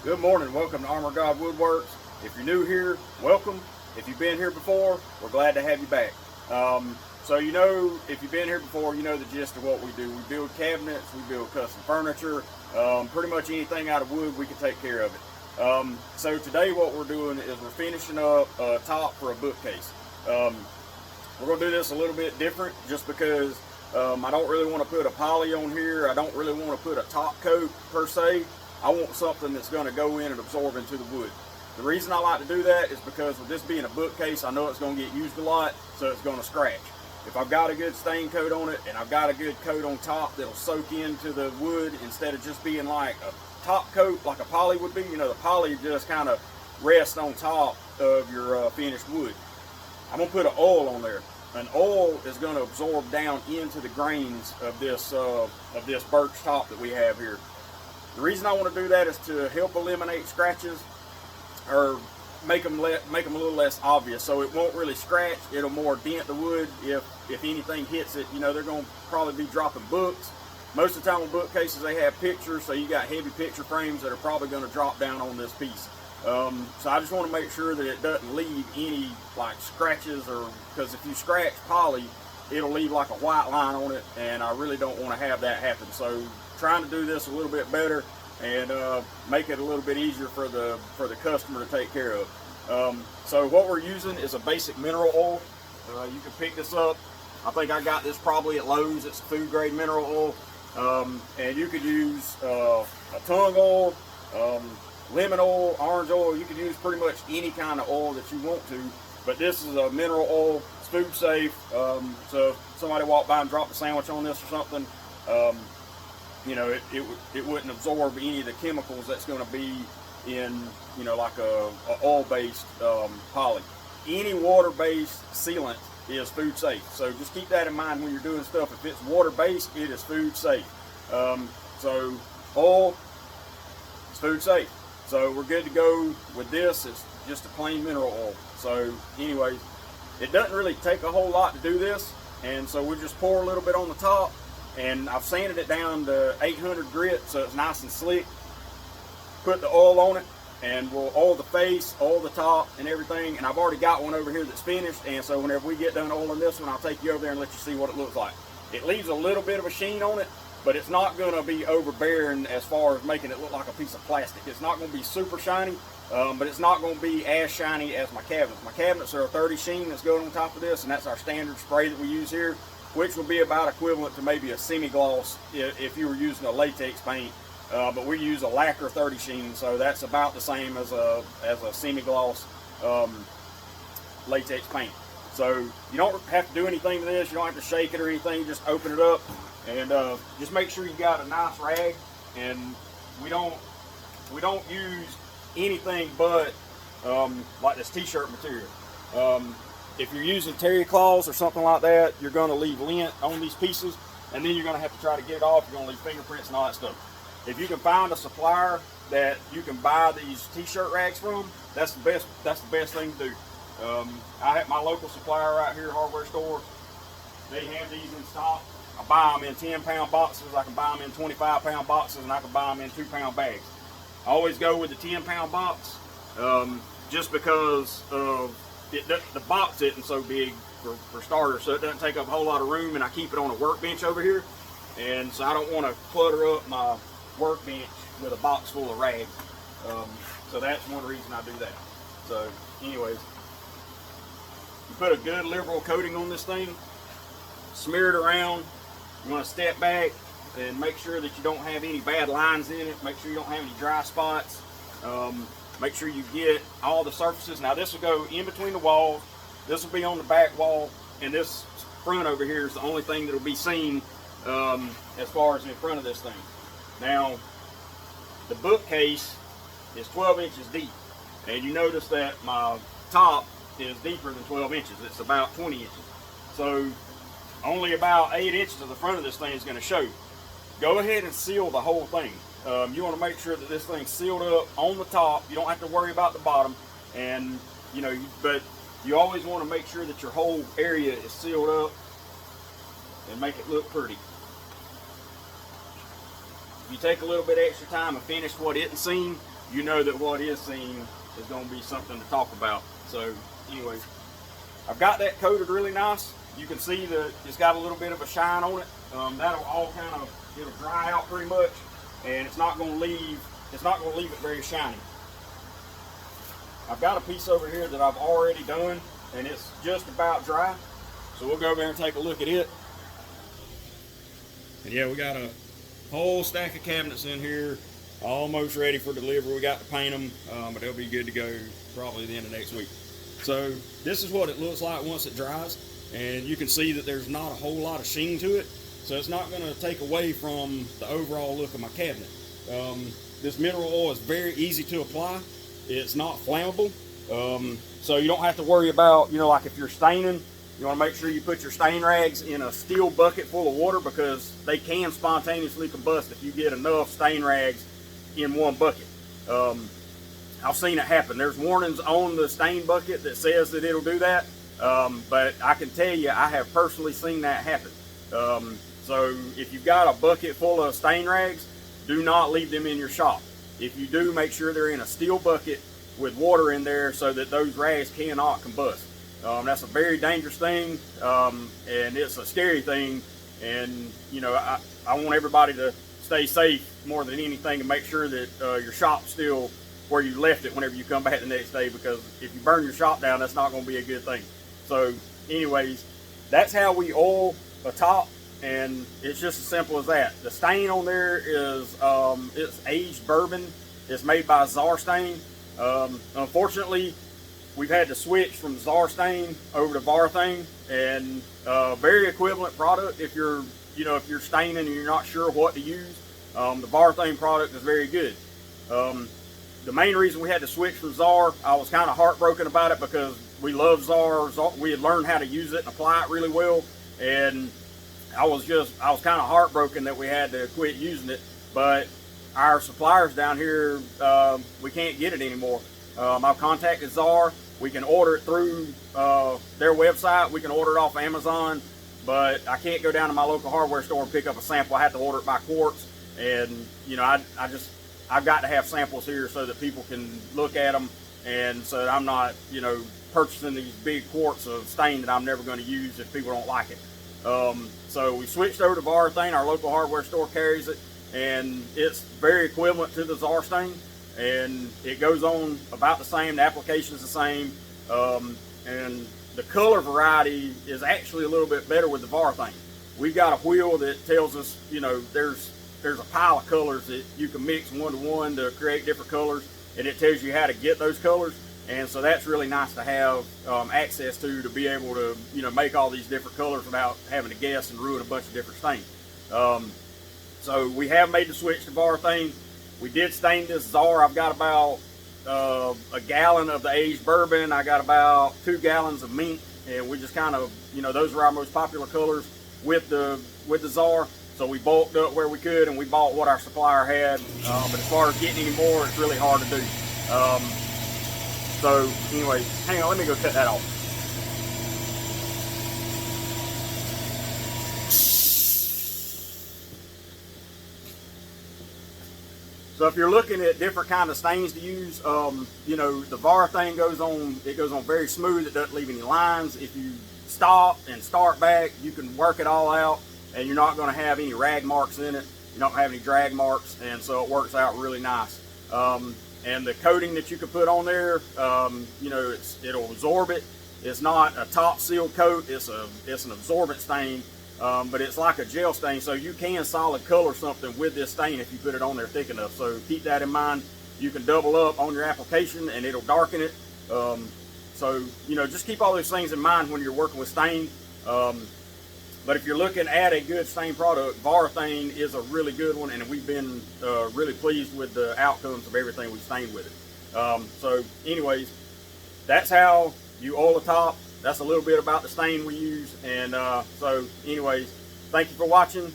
Good morning. Welcome to Armor God Woodworks. If you're new here, welcome. If you've been here before, we're glad to have you back. If you've been here before, you know the gist of what we do. We build cabinets, we build custom furniture, pretty much anything out of wood, we can take care of it. So today what we're doing is we're finishing up a top for a bookcase. We're going to do this a little bit different just because I don't really want to put a poly on here. I don't really want to put a top coat per se. I want something that's going to go in and absorb into the wood. The reason I like to do that is because with this being a bookcase, I know it's going to get used a lot, so it's going to scratch. If I've got a good stain coat on it and I've got a good coat on top that'll soak into the wood instead of just being like a top coat like a poly would be, you know, the poly just kind of rests on top of your finished wood. I'm going to put an oil on there. An oil is going to absorb down into the grains of this birch top that we have here. The reason I want to do that is to help eliminate scratches or make them a little less obvious, so it won't really scratch. It'll more dent the wood. If anything hits it, you know, they're going to probably be dropping books. Most of the time on bookcases they have pictures, so you got heavy picture frames that are probably going to drop down on this piece. So I just want to make sure that it doesn't leave any like scratches, or because if you scratch poly, it'll leave like a white line on it, and I really don't want to have that happen. So trying to do this a little bit better and make it a little bit easier for the customer to take care of. So what we're using is a basic mineral oil. You can pick this up. I think I got this probably at Lowe's. It's a food grade mineral oil, and you could use a tung oil, lemon oil, orange oil. You can use pretty much any kind of oil that you want to, but this is a mineral oil. It's food safe. So if somebody walked by and dropped a sandwich on this or something, you know, it wouldn't absorb any of the chemicals that's going to be in, you know, like a oil-based poly. Any water-based sealant is food safe. So just keep that in mind when you're doing stuff. If it's water-based, it is food safe. So oil is food safe. So we're good to go with this. It's just a plain mineral oil. So anyways, it doesn't really take a whole lot to do this. And so we just pour a little bit on the top. And I've sanded it down to 800 grit so it's nice and slick. Put the oil on it, and we'll oil the face, oil the top, and everything. And I've already got one over here that's finished, and so whenever we get done oiling this one, I'll take you over there and let you see what it looks like. It leaves a little bit of a sheen on it, but it's not going to be overbearing as far as making it look like a piece of plastic. It's not going to be super shiny, but it's not going to be as shiny as my cabinets. My cabinets are a 30 sheen that's going on top of this, and that's our standard spray that we use here, which will be about equivalent to maybe a semi-gloss if you were using a latex paint. But we use a lacquer 30 sheen, so that's about the same as a semi-gloss latex paint. So you don't have to do anything to this. You don't have to shake it or anything. You just open it up and just make sure you got a nice rag. And we don't use anything but like this t-shirt material. If you're using terry cloths or something like that, you're going to leave lint on these pieces, and then you're going to have to try to get it off. You're going to leave fingerprints and all that stuff. If you can find a supplier that you can buy these t-shirt rags from, that's the best thing to do. I have my local supplier right here, hardware store. They have these in stock. I buy them in 10-pound boxes. I can buy them in 25-pound boxes, and I can buy them in 2-pound bags. I always go with the 10-pound box just because of the box isn't so big for starters, so it doesn't take up a whole lot of room, and I keep it on a workbench over here, and so I don't want to clutter up my workbench with a box full of rags. So that's one reason I do that. So anyways, you put a good liberal coating on this thing, smear it around. You want to step back and make sure that you don't have any bad lines in it. Make sure you don't have any dry spots. Make sure you get all the surfaces. Now this will go in between the walls. This will be on the back wall, and this front over here is the only thing that will be seen as far as in front of this thing. Now the bookcase is 12 inches deep, and you notice that my top is deeper than 12 inches. It's about 20 inches. So only about 8 inches of the front of this thing is going to show. Go ahead and seal the whole thing. You want to make sure that this thing's sealed up on the top. You don't have to worry about the bottom, and you know, but you always want to make sure that your whole area is sealed up and make it look pretty. if you take a little bit extra time and finish what isn't seen, you know that what is seen is going to be something to talk about. So anyways, I've got that coated really nice. You can see that it's got a little bit of a shine on it. That'll all kind of, it'll dry out pretty much, and it's not going to leave it very shiny. I've got a piece over here that I've already done, and it's just about dry. So we'll go over there and take a look at it. And yeah, we got a whole stack of cabinets in here, almost ready for delivery. We got to paint them, but they'll be good to go probably the end of next week. So this is what it looks like once it dries, and you can see that there's not a whole lot of sheen to it, so it's not going to take away from the overall look of my cabinet. This mineral oil is very easy to apply. It's not flammable, so you don't have to worry about, you know, like if you're staining, you want to make sure you put your stain rags in a steel bucket full of water, because they can spontaneously combust if you get enough stain rags in one bucket. I've seen it happen. There's warnings on the stain bucket that says that it'll do that, but I can tell you I have personally seen that happen. So if you've got a bucket full of stain rags, do not leave them in your shop. If you do, make sure they're in a steel bucket with water in there so that those rags cannot combust. That's a very dangerous thing, and it's a scary thing, and you know, I want everybody to stay safe more than anything, and make sure that your shop's still where you left it whenever you come back the next day, because if you burn your shop down, that's not going to be a good thing. So anyways, that's how we oil a top, and it's just as simple as that. The stain on there is it's aged bourbon. It's made by Zarstain. Unfortunately, we've had to switch from Zarstain over to Varthane, and very equivalent product. If you're staining and you're not sure what to use, the Varthane product is very good. The main reason we had to switch from Zar, I was kind of heartbroken about it, because we love Zar. We had learned how to use it and apply it really well, and I was kind of heartbroken that we had to quit using it. But our suppliers down here, we can't get it anymore. I've contacted Zar. We can order it through their website. We can order it off Amazon, but I can't go down to my local hardware store and pick up a sample. I have to order it by quarts, and you know, I've got to have samples here so that people can look at them, and so that I'm not, you know, purchasing these big quarts of stain that I'm never going to use if people don't like it. So we switched over to Varthane. Our local hardware store carries it, and it's very equivalent to the Zarstain, and it goes on about the same. The application is the same, and the color variety is actually a little bit better with the Varthane. We've got a wheel that tells us, you know, there's a pile of colors that you can mix one to one to create different colors, and it tells you how to get those colors. And so that's really nice to have access to be able to, you know, make all these different colors without having to guess and ruin a bunch of different stains. So we have made the switch to Varthane. We did stain this Zar. I've got about a gallon of the aged bourbon. I got about 2 gallons of mink, and we just kind of, you know, those were our most popular colors with the Zar. So we bulked up where we could, and we bought what our supplier had. But as far as getting any more, it's really hard to do. So anyway, hang on, let me go cut that off. So if you're looking at different kind of stains to use, you know, the Varthane goes on very smooth. It doesn't leave any lines. If you stop and start back, you can work it all out, and you're not going to have any rag marks in it. You don't have any drag marks, and so it works out really nice. And the coating that you can put on there, you know, it'll absorb it. It's not a top seal coat. It's an absorbent stain, but it's like a gel stain, so you can solid color something with this stain if you put it on there thick enough. So keep that in mind. You can double up on your application, and it'll darken it. So you know, just keep all those things in mind when you're working with stain. But if you're looking at a good stain product, Varthane is a really good one, and we've been really pleased with the outcomes of everything we've stained with it. So anyways, that's how you oil the top. That's a little bit about the stain we use. And so anyways, thank you for watching.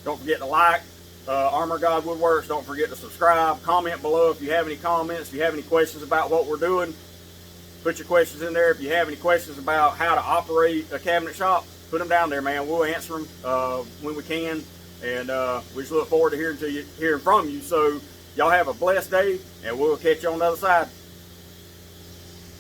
Don't forget to like Armor God Woodworks. Don't forget to subscribe. Comment below if you have any comments. If you have any questions about what we're doing, put your questions in there. If you have any questions about how to operate a cabinet shop, put them down there, man. We'll answer them when we can. And we just look forward to hearing from you. So y'all have a blessed day, and we'll catch you on the other side.